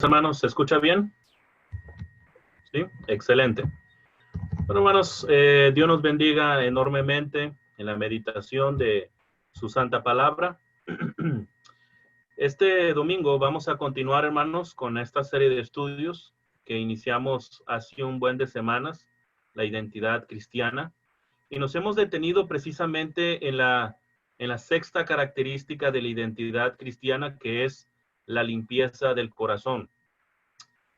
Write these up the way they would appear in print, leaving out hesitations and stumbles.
Hermanos, ¿se escucha bien? Sí, excelente. Bueno, hermanos, Dios nos bendiga enormemente en la meditación de su santa palabra. Este domingo vamos a continuar, hermanos, con esta serie de estudios que iniciamos hace un buen de semanas, la identidad cristiana, y nos hemos detenido precisamente en la sexta característica de la identidad cristiana, que es la limpieza del corazón.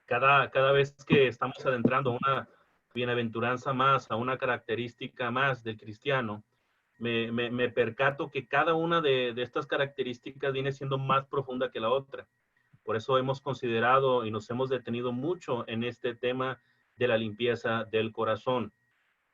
Cada vez que estamos adentrando a una bienaventuranza más, a una característica más del cristiano, me percato que cada una de estas características viene siendo más profunda que la otra. Por eso hemos considerado y nos hemos detenido mucho en este tema de la limpieza del corazón.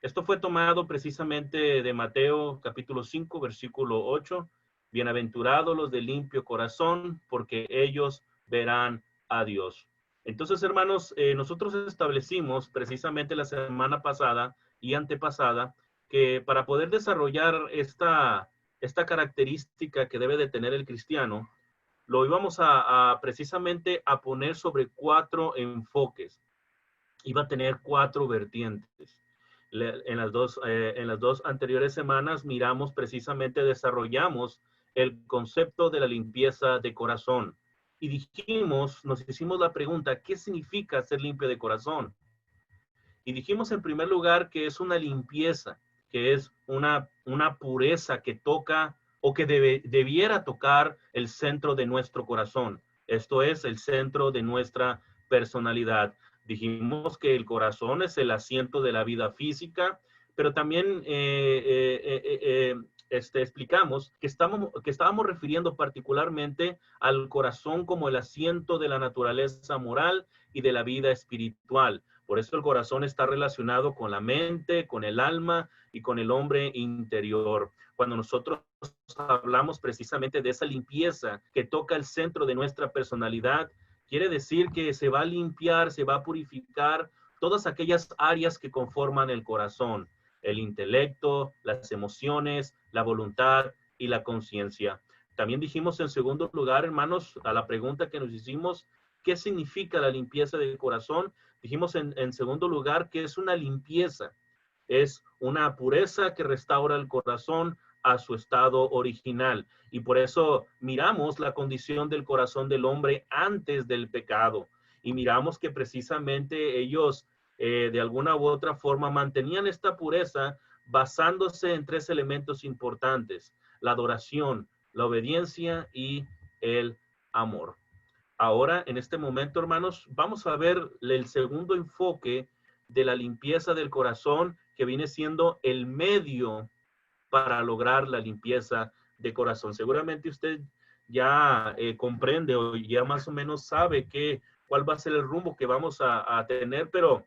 Esto fue tomado precisamente de Mateo capítulo 5, versículo 8. Bienaventurados los de limpio corazón, porque ellos verán a Dios. Entonces, hermanos, nosotros establecimos precisamente la semana pasada y antepasada que para poder desarrollar esta característica que debe de tener el cristiano, lo íbamos a precisamente a poner sobre 4 enfoques. Iba a tener 4 vertientes. En las dos anteriores semanas miramos precisamente, desarrollamos el concepto de la limpieza de corazón. Y dijimos, nos hicimos la pregunta, ¿qué significa ser limpio de corazón? Y dijimos en primer lugar que es una limpieza, que es una pureza que toca o que debiera tocar el centro de nuestro corazón. Esto es el centro de nuestra personalidad. Dijimos que el corazón es el asiento de la vida física, pero también explicamos que estábamos refiriendo particularmente al corazón como el asiento de la naturaleza moral y de la vida espiritual. Por eso el corazón está relacionado con la mente, con el alma y con el hombre interior. Cuando nosotros hablamos precisamente de esa limpieza que toca el centro de nuestra personalidad, quiere decir que se va a limpiar, se va a purificar todas aquellas áreas que conforman el corazón, el intelecto, las emociones, la voluntad y la conciencia. También dijimos en segundo lugar, hermanos, a la pregunta que nos hicimos, ¿qué significa la limpieza del corazón? Dijimos en segundo lugar que es una limpieza, es una pureza que restaura el corazón a su estado original. Y por eso miramos la condición del corazón del hombre antes del pecado. Y miramos que precisamente ellos de alguna u otra forma mantenían esta pureza basándose en 3 elementos importantes: la adoración, la obediencia y el amor. Ahora, en este momento, hermanos, vamos a ver el segundo enfoque de la limpieza del corazón, que viene siendo el medio para lograr la limpieza de corazón. Seguramente usted ya comprende o ya más o menos sabe cuál va a ser el rumbo que vamos a tener, pero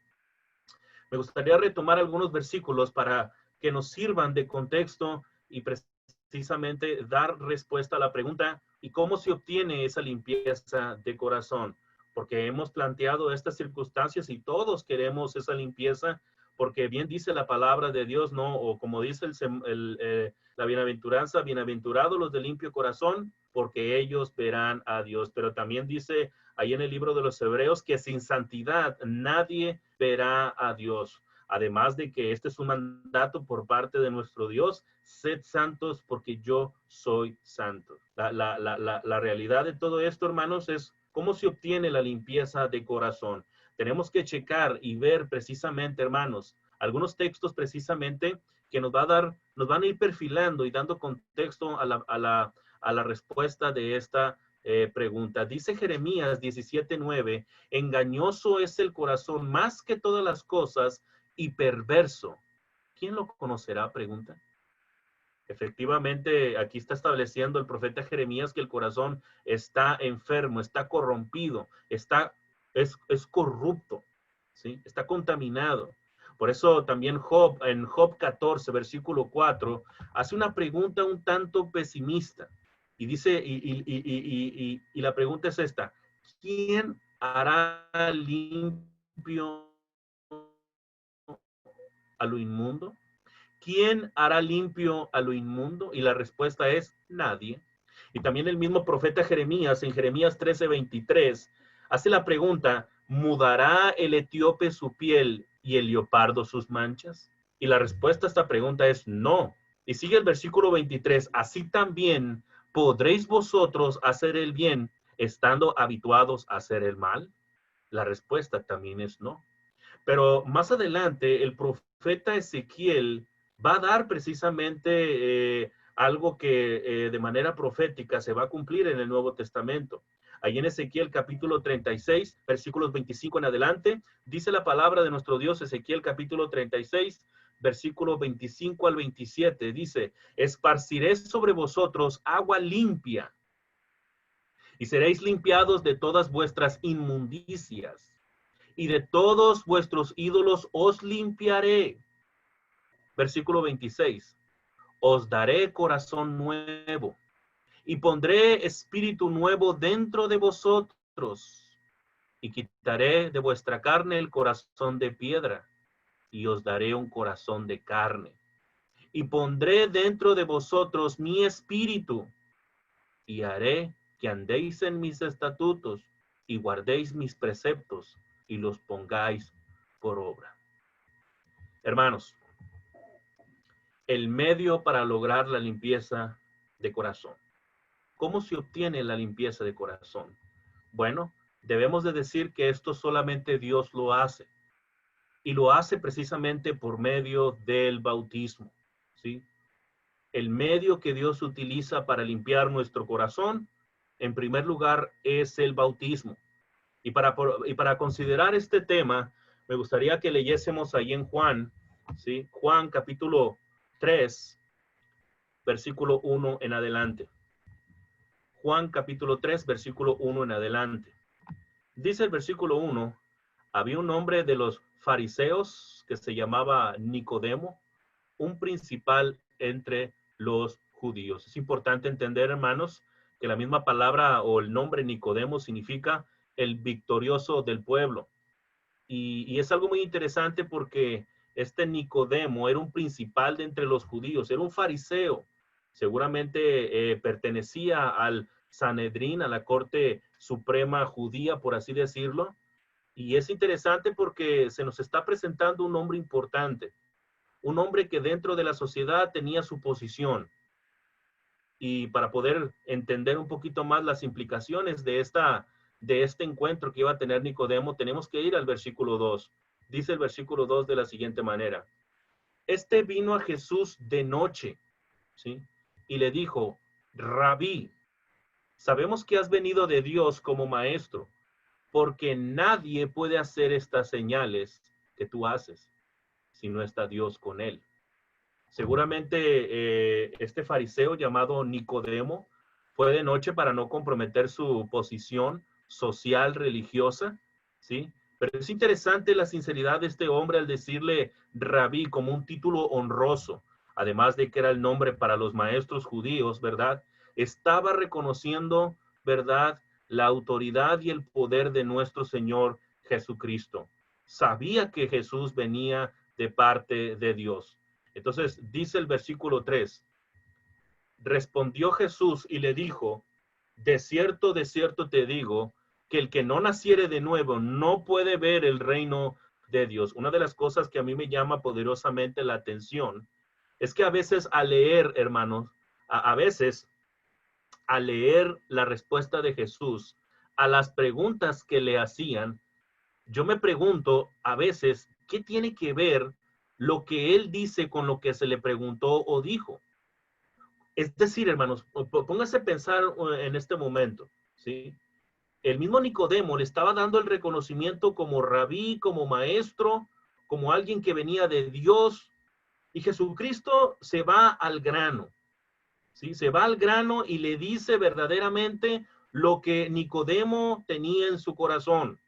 me gustaría retomar algunos versículos para que nos sirvan de contexto y precisamente dar respuesta a la pregunta: ¿y cómo se obtiene esa limpieza de corazón? Porque hemos planteado estas circunstancias y todos queremos esa limpieza, porque bien dice la palabra de Dios, ¿no? O como dice la bienaventuranza, bienaventurados los de limpio corazón, porque ellos verán a Dios. Pero también dice ahí en el libro de los Hebreos que sin santidad nadie verá a Dios. Además de que este es un mandato por parte de nuestro Dios: sed santos porque yo soy santo. La realidad de todo esto, hermanos, es cómo se obtiene la limpieza de corazón. Tenemos que checar y ver precisamente, hermanos, algunos textos precisamente que nos van a ir perfilando y dando contexto a la respuesta de esta pregunta. Dice Jeremías 17:9, engañoso es el corazón más que todas las cosas y perverso. ¿Quién lo conocerá? Pregunta. Efectivamente, aquí está estableciendo el profeta Jeremías que el corazón está enfermo, está corrompido, es corrupto, ¿sí? Está contaminado. Por eso también Job, en Job 14, versículo 4, hace una pregunta un tanto pesimista. Y dice, y la pregunta es esta: ¿quién hará limpio a lo inmundo? ¿Quién hará limpio a lo inmundo? Y la respuesta es nadie. Y también el mismo profeta Jeremías, en Jeremías 13:23, Hace la pregunta, ¿mudará el etíope su piel y el leopardo sus manchas? Y la respuesta a esta pregunta es no. Y sigue el versículo 23, así también podréis vosotros hacer el bien estando habituados a hacer el mal. La respuesta también es no. Pero más adelante el profeta Ezequiel va a dar precisamente algo que de manera profética se va a cumplir en el Nuevo Testamento. Ahí en Ezequiel capítulo 36, versículos 25 en adelante, dice la palabra de nuestro Dios, Ezequiel capítulo 36, versículo 25 al 27, dice, esparciré sobre vosotros agua limpia y seréis limpiados de todas vuestras inmundicias y de todos vuestros ídolos os limpiaré. Versículo 26. Os daré corazón nuevo y pondré espíritu nuevo dentro de vosotros y quitaré de vuestra carne el corazón de piedra y os daré un corazón de carne. Y pondré dentro de vosotros mi espíritu y haré que andéis en mis estatutos y guardéis mis preceptos y los pongáis por obra. Hermanos, el medio para lograr la limpieza de corazón. ¿Cómo se obtiene la limpieza de corazón? Bueno, debemos de decir que esto solamente Dios lo hace. Y lo hace precisamente por medio del bautismo, ¿sí? El medio que Dios utiliza para limpiar nuestro corazón, en primer lugar, es el bautismo. Y para considerar este tema, me gustaría que leyésemos ahí en Juan, ¿sí? Juan capítulo 3, versículo 1 en adelante. Juan capítulo 3, versículo 1 en adelante. Dice el versículo 1, había un hombre de los fariseos que se llamaba Nicodemo, un principal entre los judíos. Es importante entender, hermanos, que la misma palabra o el nombre Nicodemo significa el victorioso del pueblo. Y es algo muy interesante porque este Nicodemo era un principal de entre los judíos, era un fariseo, seguramente pertenecía al Sanedrín, a la corte suprema judía, por así decirlo. Y es interesante porque se nos está presentando un hombre importante, un hombre que dentro de la sociedad tenía su posición. Y para poder entender un poquito más las implicaciones de este encuentro que iba a tener Nicodemo, tenemos que ir al versículo 2. Dice el versículo 2 de la siguiente manera. Este vino a Jesús de noche, ¿sí? Y le dijo, Rabí, sabemos que has venido de Dios como maestro, porque nadie puede hacer estas señales que tú haces si no está Dios con él. Seguramente este fariseo llamado Nicodemo fue de noche para no comprometer su posición social religiosa, ¿sí? Pero es interesante la sinceridad de este hombre al decirle rabí como un título honroso, además de que era el nombre para los maestros judíos, ¿verdad? Estaba reconociendo, ¿verdad?, la autoridad y el poder de nuestro Señor Jesucristo. Sabía que Jesús venía de parte de Dios. Entonces dice el versículo 3, respondió Jesús y le dijo, de cierto te digo, que el que no naciere de nuevo no puede ver el reino de Dios. Una de las cosas que a mí me llama poderosamente la atención es que a veces al leer, hermanos, a veces al leer la respuesta de Jesús a las preguntas que le hacían, yo me pregunto a veces, ¿qué tiene que ver lo que él dice con lo que se le preguntó o dijo? Es decir, hermanos, póngase a pensar en este momento, ¿sí? El mismo Nicodemo le estaba dando el reconocimiento como rabí, como maestro, como alguien que venía de Dios, y Jesucristo se va al grano, ¿sí? Se va al grano y le dice verdaderamente lo que Nicodemo tenía en su corazón.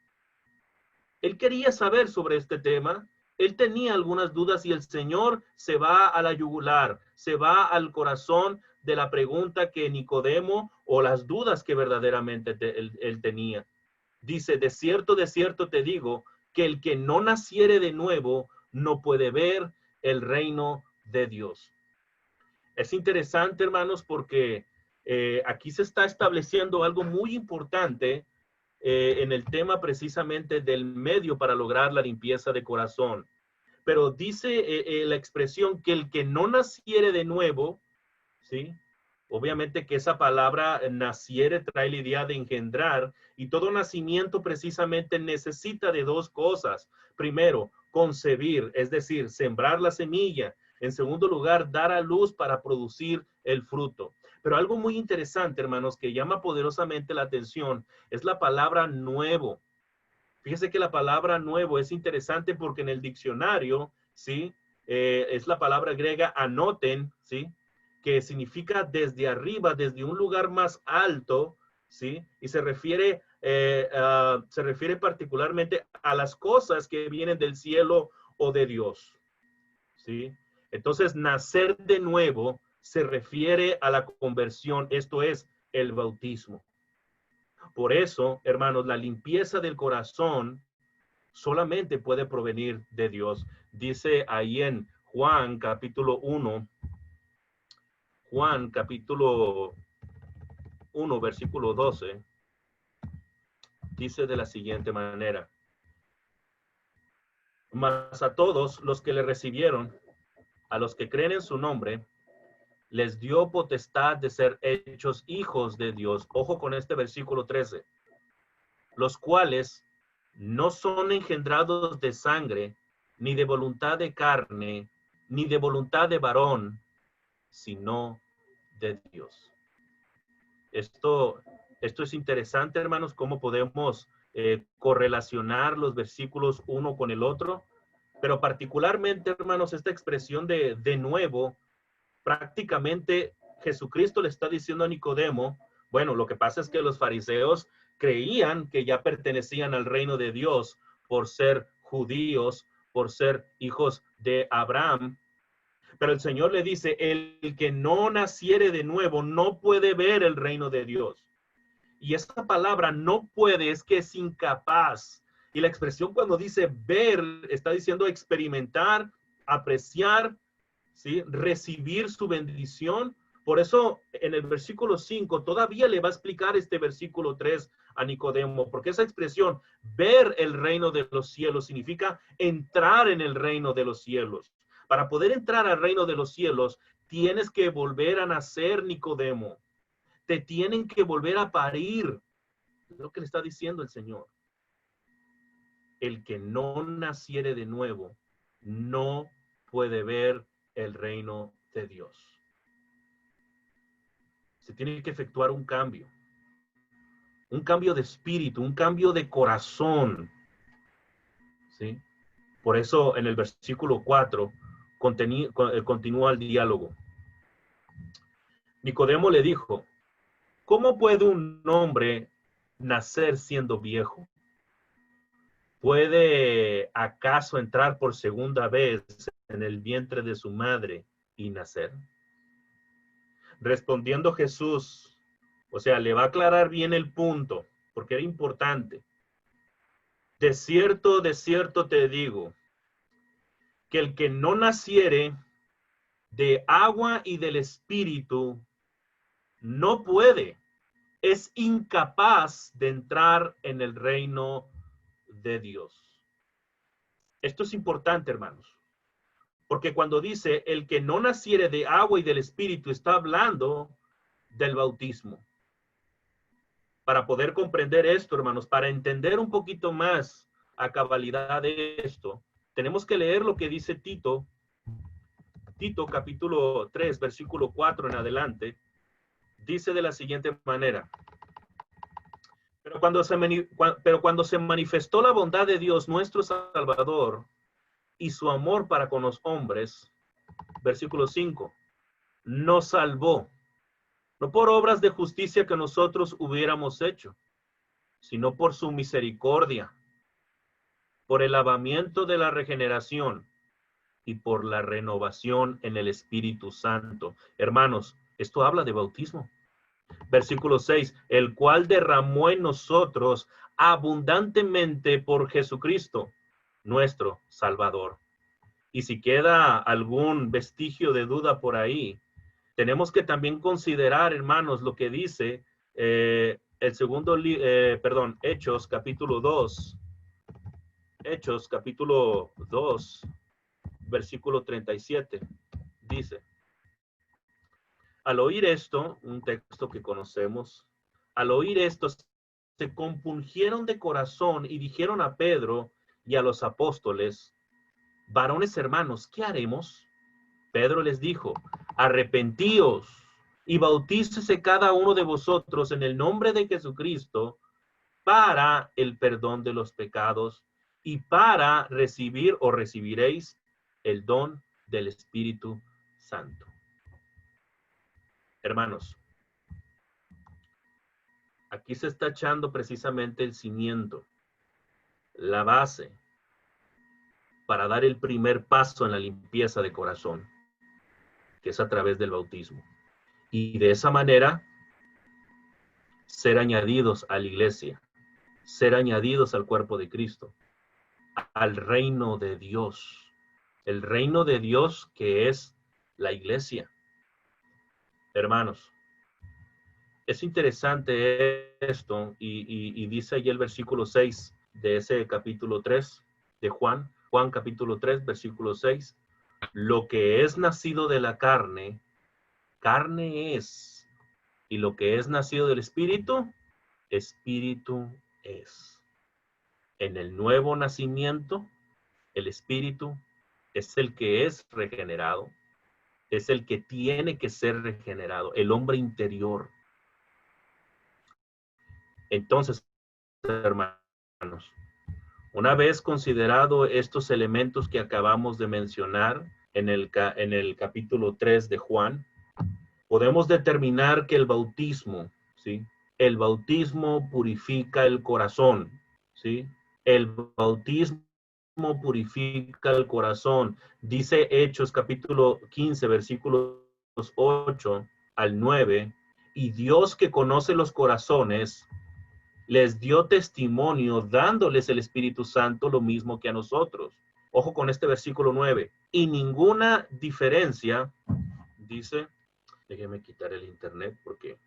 Él quería saber sobre este tema, él tenía algunas dudas y el Señor se va a la yugular, se va al corazón de la pregunta que Nicodemo o las dudas que verdaderamente él tenía. Dice, de cierto te digo, que el que no naciere de nuevo no puede ver el reino de Dios. Es interesante, hermanos, porque aquí se está estableciendo algo muy importante en el tema precisamente del medio para lograr la limpieza de corazón. Pero dice la expresión que el que no naciere de nuevo, ¿sí? Obviamente que esa palabra naciere trae la idea de engendrar, y todo nacimiento precisamente necesita de dos cosas. Primero, concebir, es decir, sembrar la semilla. En segundo lugar, dar a luz para producir el fruto. Pero algo muy interesante, hermanos, que llama poderosamente la atención es la palabra nuevo. Fíjese que la palabra nuevo es interesante porque en el diccionario, ¿sí? Es la palabra griega anoten, ¿sí? Que significa desde arriba, desde un lugar más alto, ¿sí? Y se refiere particularmente a las cosas que vienen del cielo o de Dios, ¿sí? Entonces, nacer de nuevo se refiere a la conversión, esto es el bautismo. Por eso, hermanos, la limpieza del corazón solamente puede provenir de Dios. Dice ahí en Juan capítulo 1, Juan capítulo 1, versículo 12, dice de la siguiente manera: mas a todos los que le recibieron, a los que creen en su nombre, les dio potestad de ser hechos hijos de Dios. Ojo con este versículo 13. Los cuales no son engendrados de sangre, ni de voluntad de carne, ni de voluntad de varón, sino de Dios. Esto es interesante, hermanos, cómo podemos correlacionar los versículos uno con el otro, pero particularmente, hermanos, esta expresión de nuevo, prácticamente Jesucristo le está diciendo a Nicodemo, bueno, lo que pasa es que los fariseos creían que ya pertenecían al reino de Dios por ser judíos, por ser hijos de Abraham. Pero el Señor le dice, el que no naciere de nuevo no puede ver el reino de Dios. Y esa palabra no puede es que es incapaz. Y la expresión cuando dice ver, está diciendo experimentar, apreciar, ¿sí? Recibir su bendición. Por eso en el versículo 5 todavía le va a explicar este versículo 3 a Nicodemo, porque esa expresión, ver el reino de los cielos, significa entrar en el reino de los cielos. Para poder entrar al reino de los cielos, tienes que volver a nacer, Nicodemo. Te tienen que volver a parir. Es lo que le está diciendo el Señor. El que no naciere de nuevo no puede ver el reino de Dios. Se tiene que efectuar un cambio de espíritu, un cambio de corazón, ¿sí? Por eso en el versículo 4 continúa el diálogo. Nicodemo le dijo, ¿cómo puede un hombre nacer siendo viejo? ¿Puede acaso entrar por segunda vez en el vientre de su madre y nacer? Respondiendo Jesús, o sea, le va a aclarar bien el punto, porque era importante. De cierto te digo, que el que no naciere de agua y del espíritu no puede, es incapaz de entrar en el reino de Dios. Esto es importante, hermanos, porque cuando dice el que no naciere de agua y del espíritu, está hablando del bautismo. Para poder comprender esto, hermanos, para entender un poquito más a cabalidad de esto, tenemos que leer lo que dice Tito capítulo 3, versículo 4 en adelante. Dice de la siguiente manera: pero cuando se manifestó la bondad de Dios nuestro Salvador y su amor para con los hombres, versículo 5, nos salvó, no por obras de justicia que nosotros hubiéramos hecho, sino por su misericordia, por el lavamiento de la regeneración y por la renovación en el Espíritu Santo. Hermanos, esto habla de bautismo. Versículo 6, el cual derramó en nosotros abundantemente por Jesucristo, nuestro Salvador. Y si queda algún vestigio de duda por ahí, tenemos que también considerar, hermanos, lo que dice el segundo, Hechos capítulo 2. Hechos capítulo 2, versículo 37. Dice, al oír esto, un texto que conocemos, al oír esto, se compungieron de corazón y dijeron a Pedro y a los apóstoles, varones hermanos, ¿qué haremos? Pedro les dijo, arrepentíos y bautícese cada uno de vosotros en el nombre de Jesucristo para el perdón de los pecados y para recibir o recibiréis el don del Espíritu Santo. Hermanos, aquí se está echando precisamente el cimiento, la base para dar el primer paso en la limpieza de corazón, que es a través del bautismo. Y de esa manera, ser añadidos a la iglesia, ser añadidos al cuerpo de Cristo, al reino de Dios. El reino de Dios que es la iglesia. Hermanos, es interesante esto y dice allí el versículo 6 de ese capítulo 3 de Juan capítulo 3, versículo 6. Lo que es nacido de la carne, carne es. Y lo que es nacido del Espíritu, Espíritu es. En el nuevo nacimiento, el Espíritu es el que es regenerado, es el que tiene que ser regenerado, el hombre interior. Entonces, hermanos, una vez considerado estos elementos que acabamos de mencionar en el capítulo 3 de Juan, podemos determinar que el bautismo, ¿sí? El bautismo purifica el corazón, ¿sí? El bautismo purifica el corazón. Dice Hechos capítulo 15, versículos 8 al 9, y Dios que conoce los corazones, les dio testimonio dándoles el Espíritu Santo lo mismo que a nosotros. Ojo con este versículo 9. Y ninguna diferencia, dice, déjeme quitar el internet porque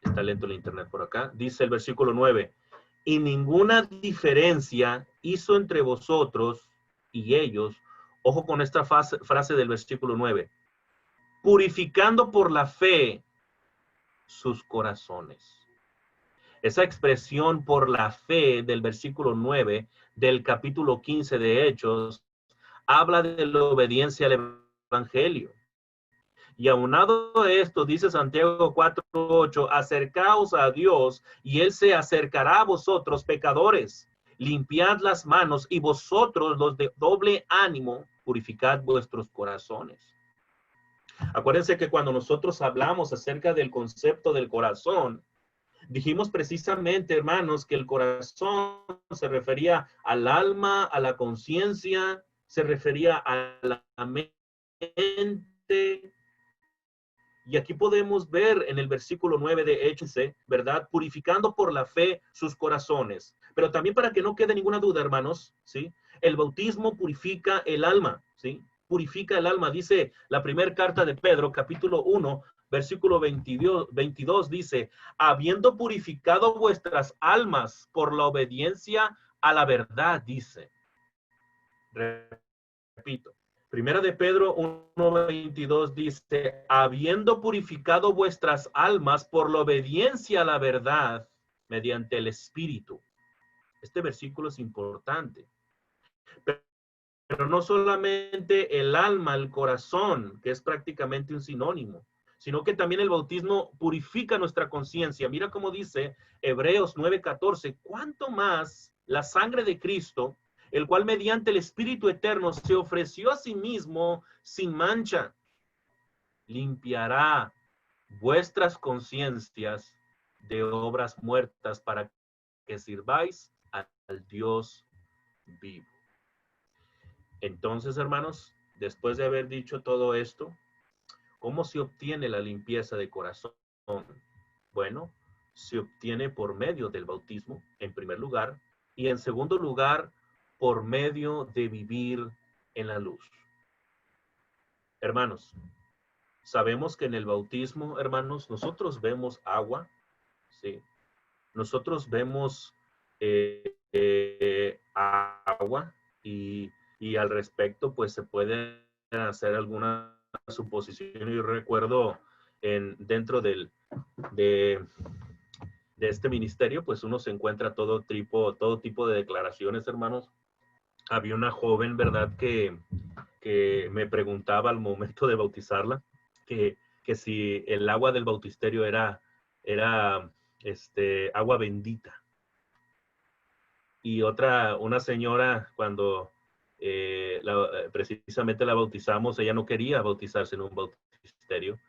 está lento el internet por acá. Dice el versículo 9. Y ninguna diferencia hizo entre vosotros y ellos. Ojo con esta frase del versículo 9. Purificando por la fe sus corazones. Esa expresión por la fe del versículo 9 del capítulo 15 de Hechos habla de la obediencia al evangelio. Y aunado a esto, dice Santiago 4:8, acercaos a Dios y Él se acercará a vosotros, pecadores. Limpiad las manos y vosotros, los de doble ánimo, purificad vuestros corazones. Acuérdense que cuando nosotros hablamos acerca del concepto del corazón, dijimos precisamente, hermanos, que el corazón se refería al alma, a la conciencia, se refería a la mente. Y aquí podemos ver en el versículo 9 de Hechos, ¿verdad? Purificando por la fe sus corazones. Pero también para que no quede ninguna duda, hermanos, ¿sí? El bautismo purifica el alma, ¿sí? Purifica el alma. Dice la primera carta de Pedro, capítulo 1, versículo 22, dice, habiendo purificado vuestras almas por la obediencia a la verdad, dice. Repito. Primera de Pedro 1:22 dice, habiendo purificado vuestras almas por la obediencia a la verdad mediante el Espíritu. Este versículo es importante. Pero no solamente el alma, el corazón, que es prácticamente un sinónimo, sino que también el bautismo purifica nuestra conciencia. Mira cómo dice Hebreos 9:14, cuánto más la sangre de Cristo, el cual mediante el Espíritu Eterno se ofreció a sí mismo sin mancha, limpiará vuestras conciencias de obras muertas para que sirváis al Dios vivo. Entonces, hermanos, después de haber dicho todo esto, ¿cómo se obtiene la limpieza de corazón? Bueno, se obtiene por medio del bautismo, en primer lugar, y en segundo lugar, por medio de vivir en la luz. Hermanos, sabemos que en el bautismo, hermanos, nosotros vemos agua, ¿sí? nosotros vemos agua y al respecto, pues se puede hacer alguna suposición. Yo recuerdo dentro de, de este ministerio, pues uno se encuentra todo tipo de declaraciones, hermanos. Había una joven, ¿verdad?, que me preguntaba al momento de bautizarla que, que si el agua del bautisterio era agua bendita. Y una señora, cuando precisamente la bautizamos, ella no quería bautizarse en un bautisterio.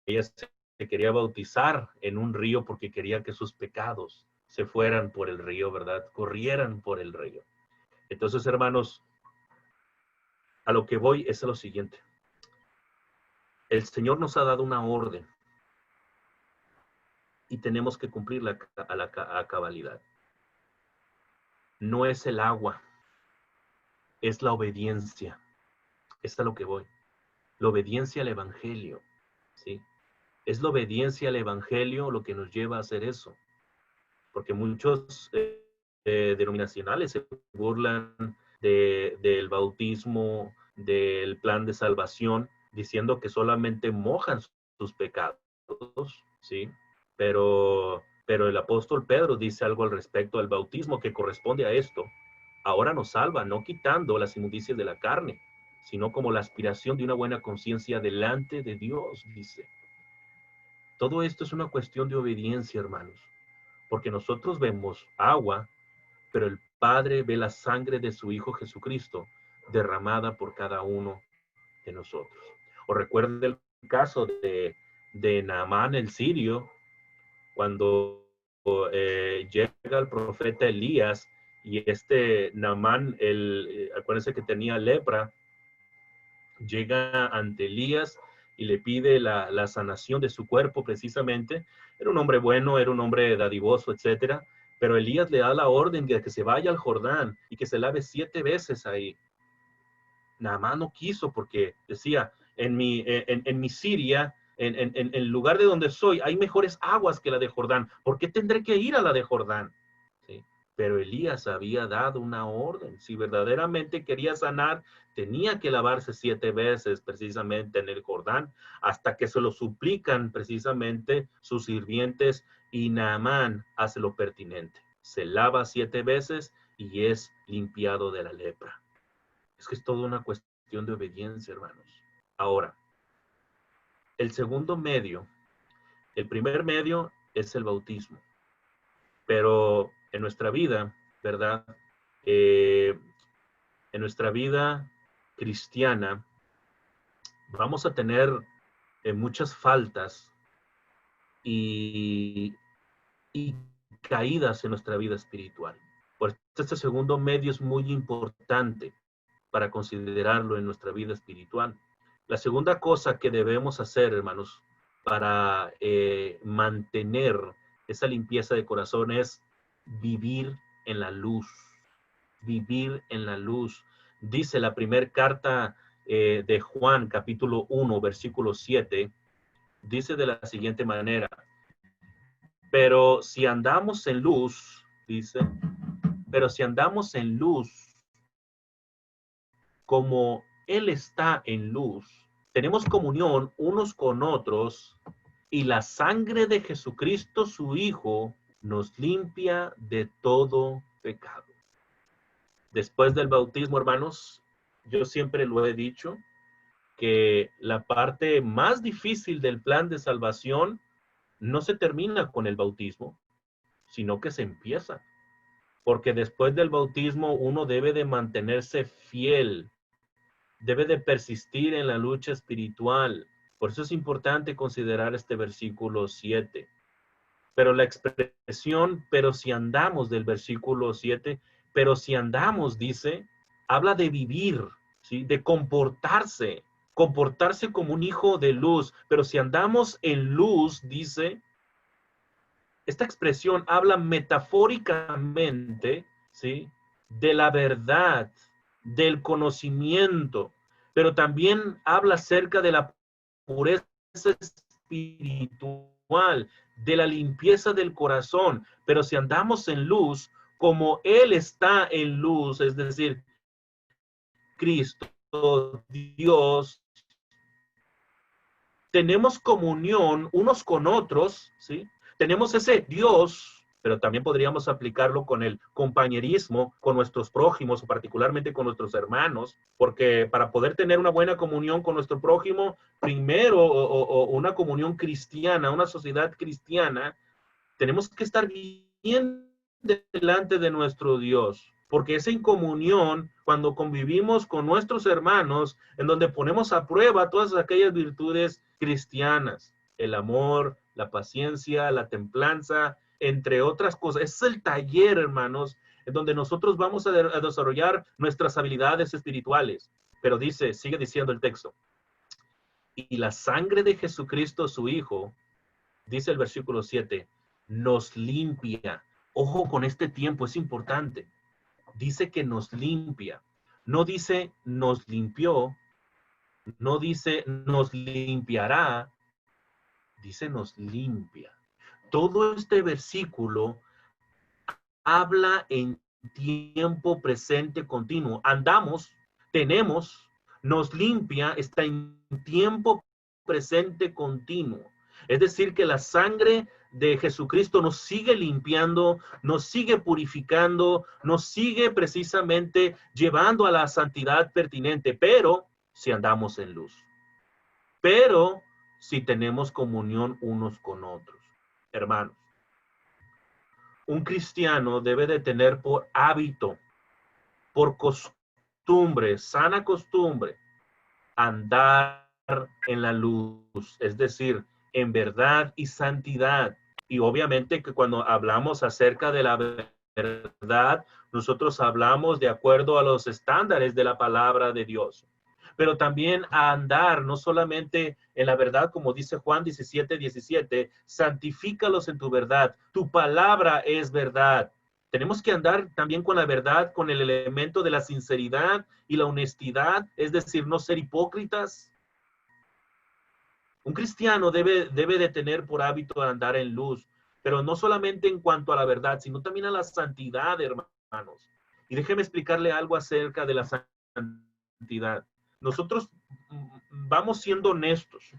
Ella se quería bautizar en un río porque quería que sus pecados se fueran por el río, ¿verdad? Corrieran por el río. Entonces, hermanos, a lo que voy es a lo siguiente. El Señor nos ha dado una orden y tenemos que cumplirla a cabalidad. No es el agua, es la obediencia. Es a lo que voy. La obediencia al Evangelio, ¿sí? Es la obediencia al Evangelio lo que nos lleva a hacer eso. Porque muchos denominacionales se burlan del bautismo, del plan de salvación, diciendo que solamente mojan sus pecados, ¿sí? Pero el apóstol Pedro dice algo al respecto al bautismo que corresponde a esto. Ahora nos salva, no quitando las inmundicias de la carne, sino como la aspiración de una buena conciencia delante de Dios, dice. Todo esto es una cuestión de obediencia, hermanos, porque nosotros vemos agua, pero el Padre ve la sangre de su Hijo Jesucristo derramada por cada uno de nosotros. O recuerden el caso de Naamán el sirio, cuando llega el profeta Elías y Naamán, acuérdense que tenía lepra, llega ante Elías y le pide la sanación de su cuerpo precisamente. Era un hombre bueno, era un hombre dadivoso, etcétera, pero Elías le da la orden de que se vaya al Jordán y que se lave 7 veces ahí. Naamán no quiso porque decía, en mi Siria, en el lugar de donde soy, hay mejores aguas que la de Jordán. ¿Por qué tendré que ir a la de Jordán? ¿Sí? Pero Elías había dado una orden. Si verdaderamente quería sanar, tenía que lavarse 7 veces precisamente en el Jordán, hasta que se lo suplican precisamente sus sirvientes y Naamán hace lo pertinente. Se lava 7 veces y es limpiado de la lepra. Es que es toda una cuestión de obediencia, hermanos. Ahora, el segundo medio, el primer medio es el bautismo. Pero en nuestra vida, ¿verdad? En nuestra vida cristiana, vamos a tener muchas faltas y caídas en nuestra vida espiritual. Por eso este segundo medio es muy importante para considerarlo en nuestra vida espiritual. La segunda cosa que debemos hacer, hermanos, para mantener esa limpieza de corazón es vivir en la luz. Vivir en la luz. Dice la primera carta de Juan, capítulo 1, versículo 7, dice de la siguiente manera: pero si andamos en luz, dice, pero si andamos en luz, como Él está en luz, tenemos comunión unos con otros y la sangre de Jesucristo, su Hijo, nos limpia de todo pecado. Después del bautismo, hermanos, yo siempre lo he dicho, que la parte más difícil del plan de salvación no se termina con el bautismo, sino que se empieza. Porque después del bautismo uno debe de mantenerse fiel, debe de persistir en la lucha espiritual. Por eso es importante considerar este versículo 7. Pero la expresión, pero si andamos del versículo 7, pero si andamos, dice, habla de vivir, ¿sí? De comportarse como un hijo de luz. Pero si andamos en luz, dice, esta expresión habla metafóricamente, ¿sí? De la verdad, del conocimiento, pero también habla acerca de la pureza espiritual. de la limpieza del corazón. Pero si andamos en luz, como Él está en luz, es decir, Cristo, Dios, tenemos comunión unos con otros, ¿sí? Tenemos ese Dios, pero también podríamos aplicarlo con el compañerismo, con nuestros prójimos, o particularmente con nuestros hermanos, porque para poder tener una buena comunión con nuestro prójimo, primero, o una comunión cristiana, una sociedad cristiana, tenemos que estar bien delante de nuestro Dios, porque es en comunión, cuando convivimos con nuestros hermanos, en donde ponemos a prueba todas aquellas virtudes cristianas, el amor, la paciencia, la templanza, entre otras cosas. Es el taller, hermanos, en donde nosotros vamos a desarrollar nuestras habilidades espirituales. Pero dice, sigue diciendo el texto, y la sangre de Jesucristo, su Hijo, dice el versículo 7, nos limpia. Ojo con este tiempo, es importante. Dice que nos limpia. No dice nos limpió, no dice nos limpiará, dice nos limpia. Todo este versículo habla en tiempo presente continuo. Andamos, tenemos, nos limpia, está en tiempo presente continuo. Es decir, que la sangre de Jesucristo nos sigue limpiando, nos sigue purificando, nos sigue precisamente llevando a la santidad pertinente, pero si andamos en luz, pero si tenemos comunión unos con otros. Hermanos, un cristiano debe de tener por hábito, por costumbre, sana costumbre, andar en la luz, es decir, en verdad y santidad. Y obviamente que cuando hablamos acerca de la verdad, nosotros hablamos de acuerdo a los estándares de la palabra de Dios. Pero también a andar no solamente en la verdad, como dice Juan 17:17, santifícalos en tu verdad, tu palabra es verdad. Tenemos que andar también con la verdad, con el elemento de la sinceridad y la honestidad, es decir, no ser hipócritas. Un cristiano debe de tener por hábito andar en luz, pero no solamente en cuanto a la verdad, sino también a la santidad, hermanos. Y déjeme explicarle algo acerca de la santidad. Nosotros vamos siendo honestos.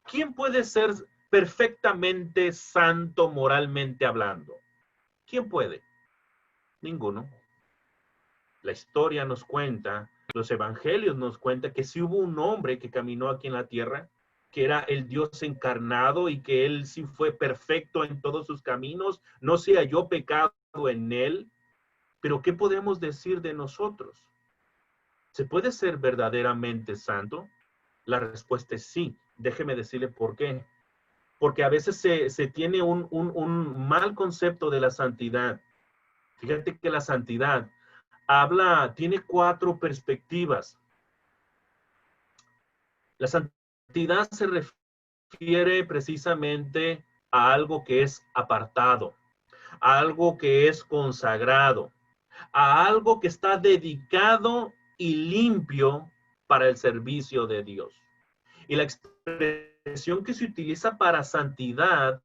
¿Quién puede ser perfectamente santo moralmente hablando? ¿Quién puede? Ninguno. La historia nos cuenta, los evangelios nos cuentan que sí hubo un hombre que caminó aquí en la tierra, que era el Dios encarnado y que él sí fue perfecto en todos sus caminos, no se halló pecado en él. Pero ¿qué podemos decir de nosotros? ¿Se puede ser verdaderamente santo? La respuesta es sí. Déjeme decirle por qué. Porque a veces se tiene un mal concepto de la santidad. Fíjate que la santidad tiene 4 perspectivas. La santidad se refiere precisamente a algo que es apartado, a algo que es consagrado, a algo que está dedicado y limpio para el servicio de Dios. Y la expresión que se utiliza para santidad,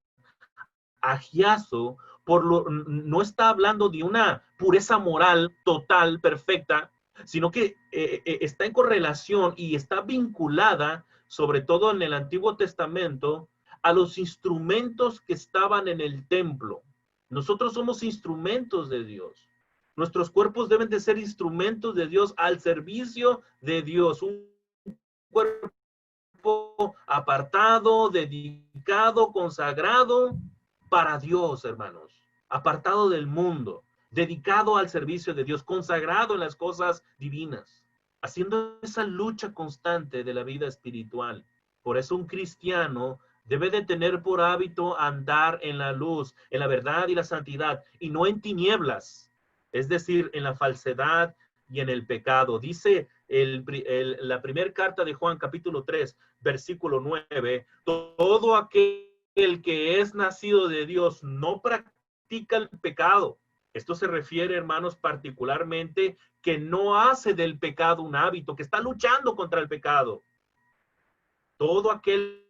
agiazo, no está hablando de una pureza moral total, perfecta, sino que está en correlación y está vinculada, sobre todo en el Antiguo Testamento, a los instrumentos que estaban en el templo. Nosotros somos instrumentos de Dios. Nuestros cuerpos deben de ser instrumentos de Dios al servicio de Dios. Un cuerpo apartado, dedicado, consagrado para Dios, hermanos. Apartado del mundo, dedicado al servicio de Dios, consagrado en las cosas divinas, haciendo esa lucha constante de la vida espiritual. Por eso un cristiano debe de tener por hábito andar en la luz, en la verdad y la santidad, y no en tinieblas, es decir, en la falsedad y en el pecado. Dice la primera carta de Juan, capítulo 3, versículo 9, todo aquel que es nacido de Dios no practica el pecado. Esto se refiere, hermanos, particularmente que no hace del pecado un hábito, que está luchando contra el pecado. Todo aquel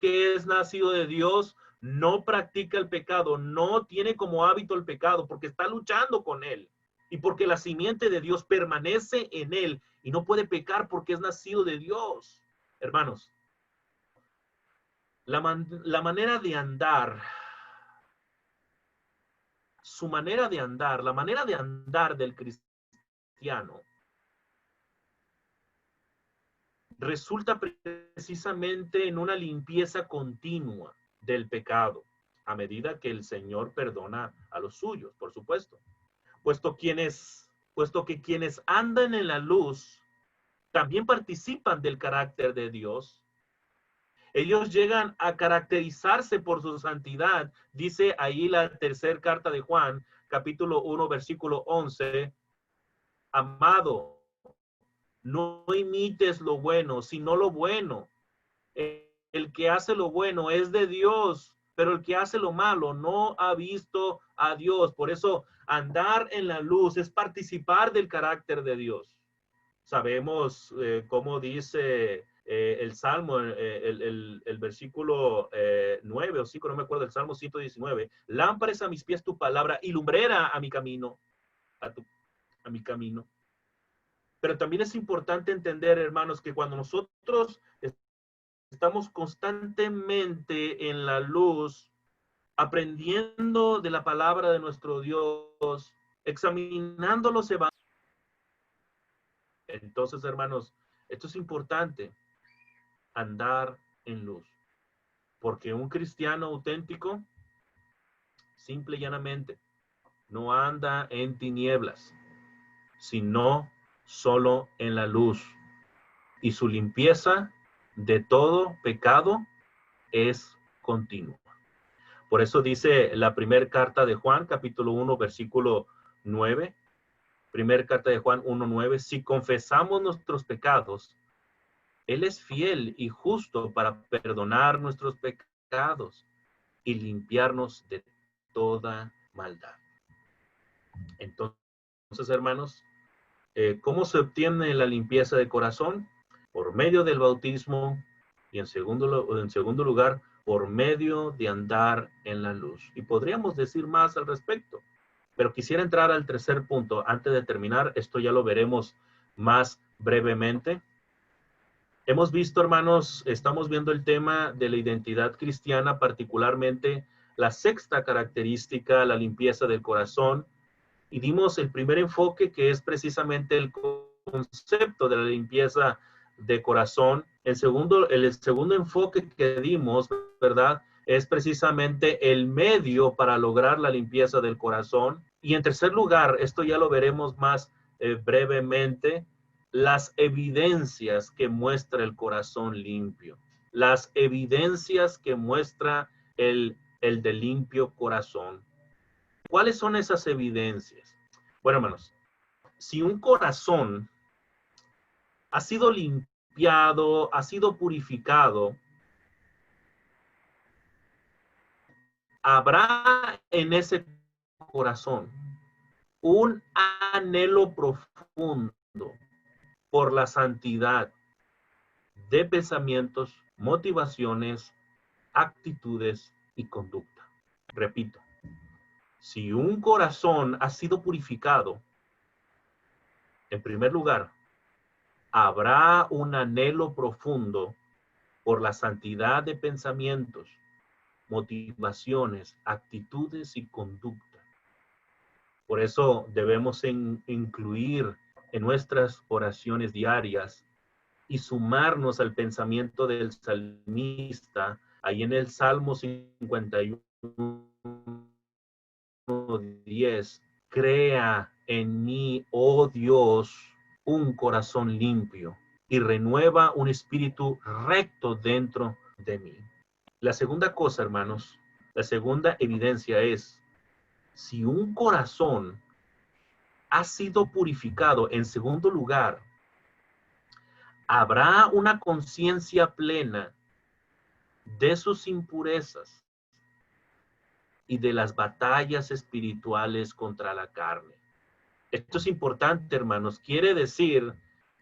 que es nacido de Dios no practica el pecado, no tiene como hábito el pecado, porque está luchando con él y porque la simiente de Dios permanece en él y no puede pecar porque es nacido de Dios. Hermanos, la manera de andar, su manera de andar, la manera de andar del cristiano resulta precisamente en una limpieza continua del pecado, a medida que el Señor perdona a los suyos, por supuesto. Puesto que quienes andan en la luz también participan del carácter de Dios, ellos llegan a caracterizarse por su santidad. Dice ahí la tercera carta de Juan, capítulo 1, versículo 11, amado, no imites lo bueno, sino lo bueno. El que hace lo bueno es de Dios, pero el que hace lo malo no ha visto a Dios. Por eso andar en la luz es participar del carácter de Dios. Sabemos cómo dice el Salmo, el versículo 9 o 5, no me acuerdo, el Salmo 119. Lámpara es a mis pies tu palabra y lumbrera a mi camino, a mi camino. Pero también es importante entender, hermanos, que cuando nosotros estamos constantemente en la luz, aprendiendo de la palabra de nuestro Dios, examinando los evangelios. Entonces, hermanos, esto es importante, andar en luz. Porque un cristiano auténtico, simple y llanamente, no anda en tinieblas, sino solo en la luz. Y su limpieza de todo pecado es continua. Por eso dice la primera carta de Juan, capítulo 1, versículo 9. Primera carta de Juan 1:9. Si confesamos nuestros pecados, Él es fiel y justo para perdonar nuestros pecados y limpiarnos de toda maldad. Entonces, hermanos, ¿cómo se obtiene la limpieza de corazón? Por medio del bautismo y en segundo lugar, por medio de andar en la luz. Y podríamos decir más al respecto, pero quisiera entrar al tercer punto. Antes de terminar, esto ya lo veremos más brevemente. Hemos visto, hermanos, estamos viendo el tema de la identidad cristiana, particularmente la sexta característica, la limpieza del corazón, y dimos el primer enfoque, que es precisamente el concepto de la limpieza de corazón. El segundo enfoque que dimos, ¿verdad?, es precisamente el medio para lograr la limpieza del corazón. Y en tercer lugar, esto ya lo veremos más brevemente, las evidencias que muestra el corazón limpio. Las evidencias que muestra el de limpio corazón. ¿Cuáles son esas evidencias? Bueno, hermanos, si un corazón ha sido limpiado, ha sido purificado, habrá en ese corazón un anhelo profundo por la santidad de pensamientos, motivaciones, actitudes y conducta. Repito, si un corazón ha sido purificado, en primer lugar, habrá un anhelo profundo por la santidad de pensamientos, motivaciones, actitudes y conducta. Por eso debemos incluir en nuestras oraciones diarias y sumarnos al pensamiento del salmista, ahí en el Salmo 51:10. Crea en mí, oh Dios, un corazón limpio y renueva un espíritu recto dentro de mí. La segunda cosa, hermanos, la segunda evidencia es, si un corazón ha sido purificado, en segundo lugar, habrá una conciencia plena de sus impurezas y de las batallas espirituales contra la carne. Esto es importante, hermanos. Quiere decir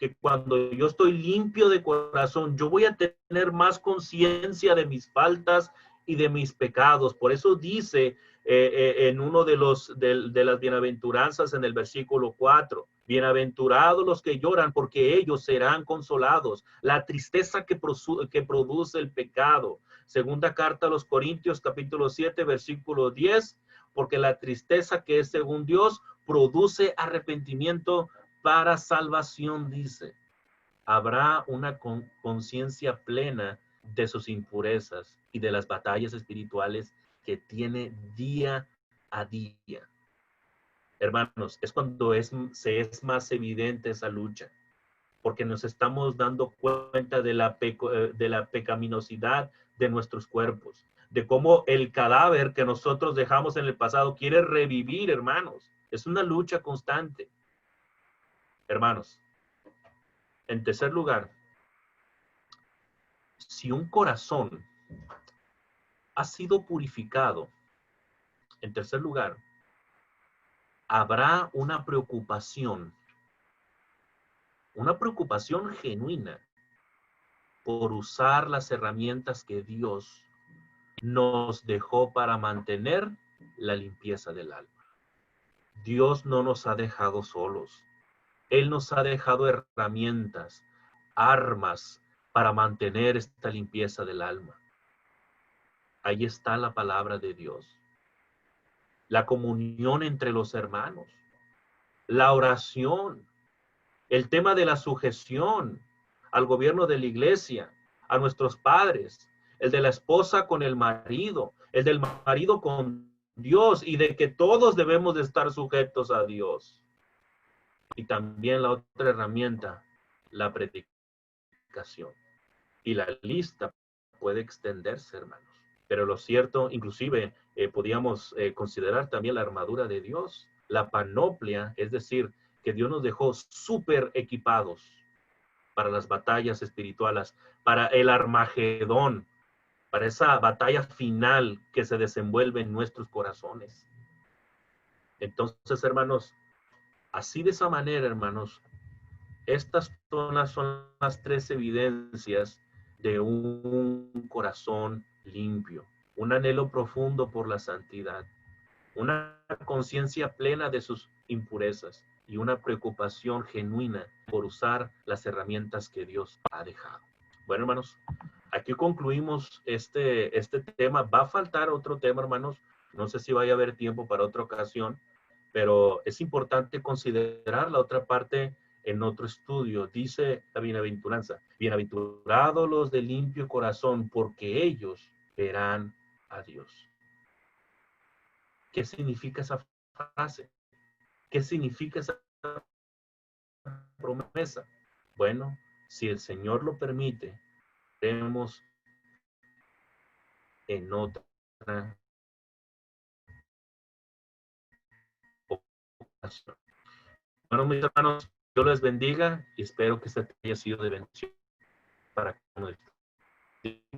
que cuando yo estoy limpio de corazón, yo voy a tener más conciencia de mis faltas y de mis pecados. Por eso dice en uno de las bienaventuranzas en el versículo 4, bienaventurados los que lloran porque ellos serán consolados. La tristeza que produce el pecado. Segunda carta a los Corintios, capítulo 7, versículo 10, porque la tristeza que es según Dios produce arrepentimiento para salvación, dice. Habrá una conciencia plena de sus impurezas y de las batallas espirituales que tiene día a día. Hermanos, es cuando se es más evidente esa lucha, porque nos estamos dando cuenta de la pecaminosidad de nuestros cuerpos, de cómo el cadáver que nosotros dejamos en el pasado quiere revivir, hermanos. Es una lucha constante. Hermanos, en tercer lugar, si un corazón ha sido purificado, en tercer lugar, habrá una preocupación genuina por usar las herramientas que Dios nos dejó para mantener la limpieza del alma. Dios no nos ha dejado solos. Él nos ha dejado herramientas, armas para mantener esta limpieza del alma. Ahí está la palabra de Dios. La comunión entre los hermanos, la oración, el tema de la sujeción al gobierno de la iglesia, a nuestros padres, el de la esposa con el marido, el del marido con Dios y de que todos debemos de estar sujetos a Dios. Y también la otra herramienta, la predicación. Y la lista puede extenderse, hermanos. Pero lo cierto, inclusive, podíamos considerar también la armadura de Dios, la panoplia, es decir, que Dios nos dejó súper equipados para las batallas espirituales, para el Armagedón, para esa batalla final que se desenvuelve en nuestros corazones. Entonces, hermanos, así de esa manera, hermanos, estas son las tres evidencias de un corazón limpio, un anhelo profundo por la santidad, una conciencia plena de sus impurezas y una preocupación genuina por usar las herramientas que Dios ha dejado. Bueno, hermanos, aquí concluimos este tema. Va a faltar otro tema, hermanos. No sé si vaya a haber tiempo para otra ocasión, pero es importante considerar la otra parte en otro estudio. Dice la bienaventuranza: bienaventurados los de limpio corazón, porque ellos verán a Dios. ¿Qué significa esa frase? ¿Qué significa esa promesa? Bueno, si el Señor lo permite, veremos en otra ocasión. Bueno, mis hermanos, Dios les bendiga y espero que esta haya sido de bendición para cada uno de ustedes.